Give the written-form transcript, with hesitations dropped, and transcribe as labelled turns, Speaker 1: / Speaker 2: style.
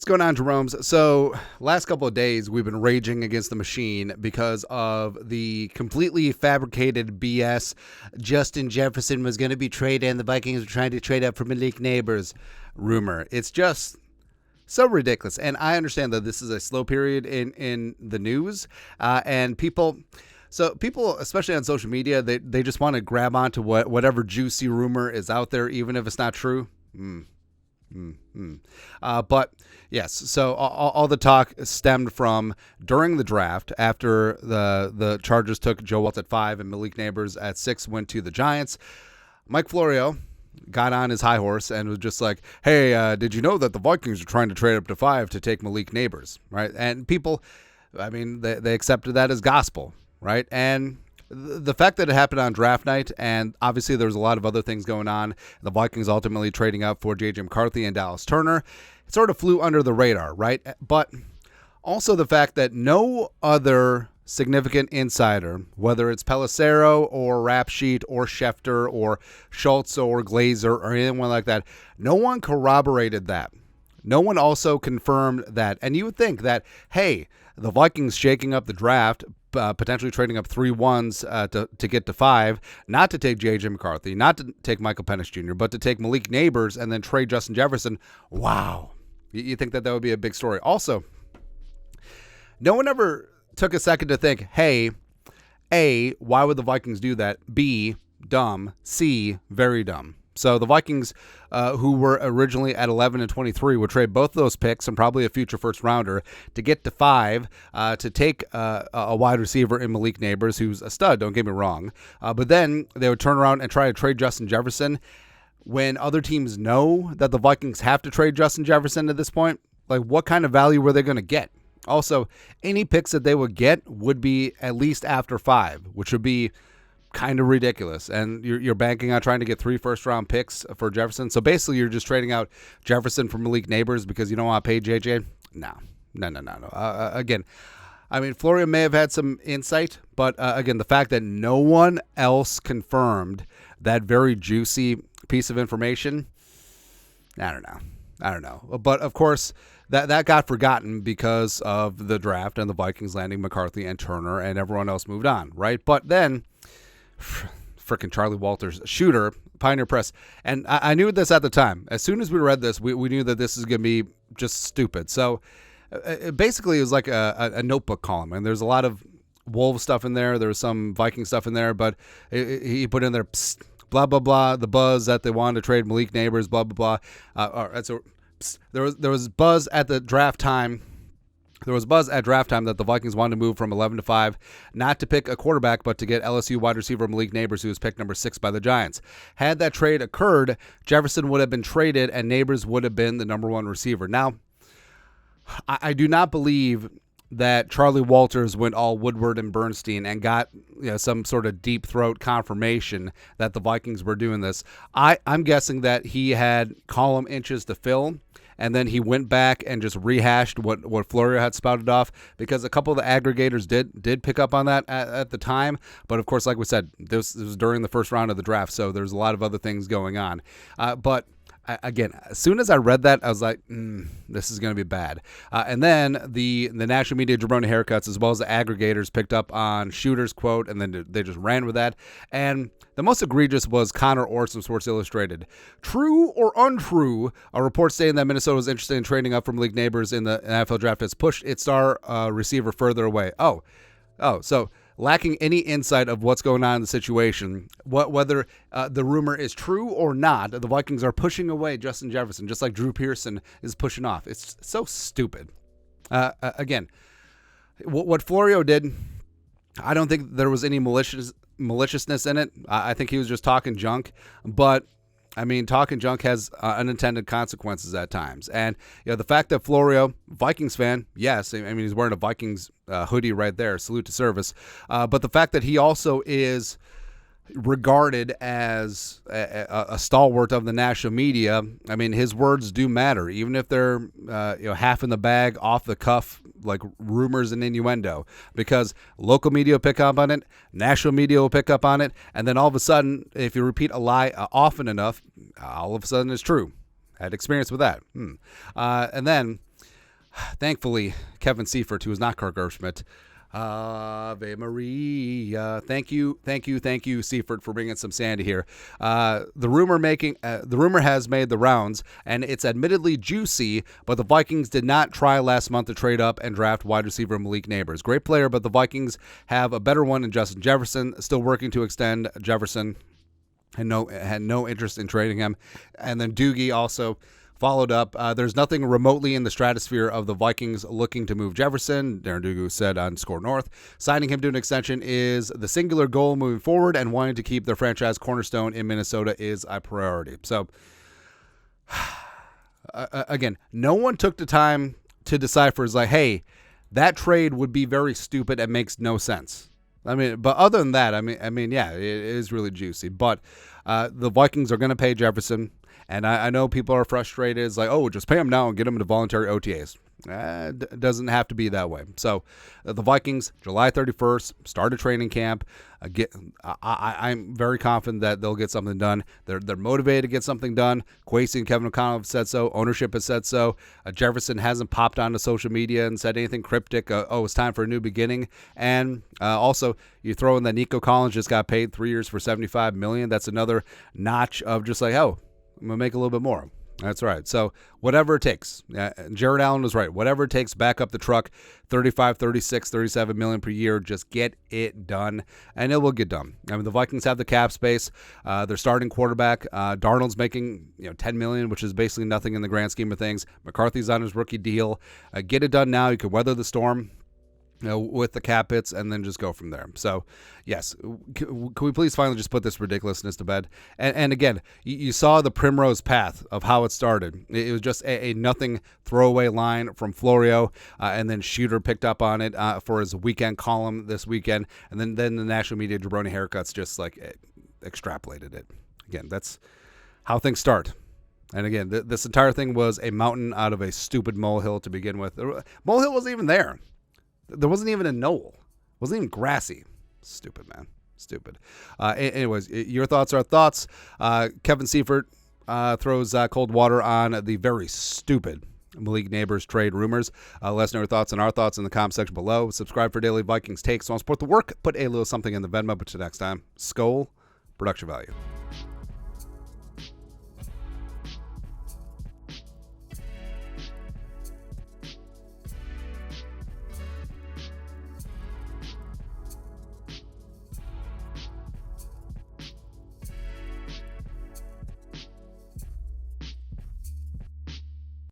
Speaker 1: What's going on, Jeromes? So, last couple of days, we've been raging against the machine because of the completely fabricated BS. Justin Jefferson was going to be traded, and the Vikings were trying to trade up for Malik Nabers rumor. It's just so ridiculous. And I understand that this is a slow period in the news, and people, especially on social media, they just want to grab onto whatever juicy rumor is out there, even if it's not true. But yes, so all the talk stemmed from during the draft after the Chargers took Joe Waltz at 5 and Malik Nabers at 6 went to the Giants. Mike Florio got on his high horse and was just like, hey, did you know that the Vikings are trying to trade up to 5 to take Malik Nabers, right? And people, I mean, they accepted that as gospel, right? And the fact that it happened on draft night, and obviously there was a lot of other things going on, the Vikings ultimately trading up for J.J. McCarthy and Dallas Turner, it sort of flew under the radar, right? But also the fact that no other significant insider, whether it's Pelissero or Rap Sheet or Schefter or Schultz or Glazer or anyone like that, no one corroborated that. No one also confirmed that. And you would think that, hey, the Vikings shaking up the draft, potentially trading up 3 ones to get to 5, not to take J.J. McCarthy, not to take Michael Penix Jr., but to take Malik Nabers and then trade Justin Jefferson. Wow. You think that would be a big story. Also, no one ever took a second to think, hey, A, why would the Vikings do that? B, dumb. C, very dumb. So the Vikings, who were originally at 11 and 23, would trade both of those picks and probably a future first rounder to get to 5, to take a wide receiver in Malik Nabers, who's a stud, don't get me wrong. But then they would turn around and try to trade Justin Jefferson when other teams know that the Vikings have to trade Justin Jefferson at this point. Like, what kind of value were they going to get? Also, any picks that they would get would be at least after 5, which would be kind of ridiculous. And you're banking on trying to get 3 first-round picks for Jefferson. So basically, you're just trading out Jefferson for Malik Nabers because you don't want to pay JJ? No. Again, I mean, Florio may have had some insight, but again, the fact that no one else confirmed that very juicy piece of information, I don't know. But of course, that got forgotten because of the draft and the Vikings landing McCarthy and Turner, and everyone else moved on, right? But then freaking Charlie Walters, shooter, Pioneer Press. And I knew this at the time. As soon as we read this, we knew that this is going to be just stupid. So basically, it was like a notebook column. And there's a lot of Wolves stuff in there. There was some Viking stuff in there. But he put in there, psst, blah, blah, blah, the buzz that they wanted to trade Malik Nabers, blah, blah, blah. So there was buzz at the draft time. There was buzz at draft time that the Vikings wanted to move from 11 to 5, not to pick a quarterback, but to get LSU wide receiver Malik Nabers, who was picked number 6 by the Giants. Had that trade occurred, Jefferson would have been traded, and Nabers would have been the number 1 receiver. Now, I do not believe that Charlie Walters went all Woodward and Bernstein and got some sort of deep throat confirmation that the Vikings were doing this. I'm guessing that he had column inches to fill, and then he went back and just rehashed what Florio had spouted off, because a couple of the aggregators did pick up on that at the time. But of course, like we said, this was during the first round of the draft, so there's a lot of other things going on. But again, as soon as I read that, I was like, this is going to be bad. And then the national media jabroni haircuts, as well as the aggregators, picked up on Shooter's quote, and then they just ran with that. And the most egregious was Connor Orts from Sports Illustrated. True or untrue, a report stating that Minnesota was interested in trading up from Malik Nabers in the NFL draft has pushed its star receiver further away. So lacking any insight of what's going on in the situation, whether the rumor is true or not, the Vikings are pushing away Justin Jefferson, just like Drew Pearson is pushing off. It's so stupid. Again, what Florio did, I don't think there was any maliciousness in it. I think he was just talking junk. But I mean, talking junk has unintended consequences at times. And the fact that Florio, Vikings fan, yes, I mean, he's wearing a Vikings hoodie right there, salute to service. But the fact that he also is regarded as a stalwart of the national media, I mean, his words do matter, even if they're half in the bag, off the cuff, like rumors and innuendo, because local media will pick up on it, national media will pick up on it, and then all of a sudden, if you repeat a lie often enough, all of a sudden it's true. I had experience with that. And then Thankfully, Kevin Seifert, who is not Kirk Erschmidt, Ave Maria. Thank you, Seifert, for bringing some sanity here. The rumor has made the rounds, and it's admittedly juicy, but the Vikings did not try last month to trade up and draft wide receiver Malik Nabers. Great player, but the Vikings have a better one in Justin Jefferson, still working to extend Jefferson, and had no interest in trading him. And then Doogie also followed up. There's nothing remotely in the stratosphere of the Vikings looking to move Jefferson. Darren Dugu said on Score North. Signing him to an extension is the singular goal moving forward, and wanting to keep their franchise cornerstone in Minnesota is a priority. So, again, no one took the time to decipher. Is like, hey, that trade would be very stupid and makes no sense. I mean, but other than that, I mean, yeah, it is really juicy. But the Vikings are going to pay Jefferson. And I know people are frustrated. It's like, oh, just pay him now and get him into voluntary OTAs. It doesn't have to be that way. So the Vikings, July 31st, start a training camp. I'm very confident that they'll get something done. They're motivated to get something done. Kwesi and Kevin O'Connell have said so. Ownership has said so. Jefferson hasn't popped onto social media and said anything cryptic. It's time for a new beginning. And also, you throw in that Nico Collins just got paid 3 years for $75 million. That's another notch of just like, oh, I'm going to make a little bit more. That's right. So whatever it takes. Jared Allen was right. Whatever it takes, back up the truck. 35, 36, 37 million per year. Just get it done, and it will get done. I mean, the Vikings have the cap space. Their starting quarterback, Darnold's making $10 million, which is basically nothing in the grand scheme of things. McCarthy's on his rookie deal. Get it done now. You can weather the storm with the cap hits, and then just go from there. So, yes, can we please finally just put this ridiculousness to bed? And again, you saw the primrose path of how it started. It was just a nothing throwaway line from Florio, and then Shooter picked up on it for his weekend column this weekend, and then the national media, Jabroni Haircuts, just like extrapolated it. Again, that's how things start. And again, this entire thing was a mountain out of a stupid molehill to begin with. Molehill wasn't even there. There wasn't even a knoll. It wasn't even grassy. Stupid, man. Stupid. Anyways, your thoughts are thoughts. Kevin Seifert throws cold water on the very stupid Malik Nabers trade rumors. Let us know your thoughts and our thoughts in the comment section below. Subscribe for daily Vikings takes. Want to support the work? Put a little something in the Venmo. But till next time, Skol, production value.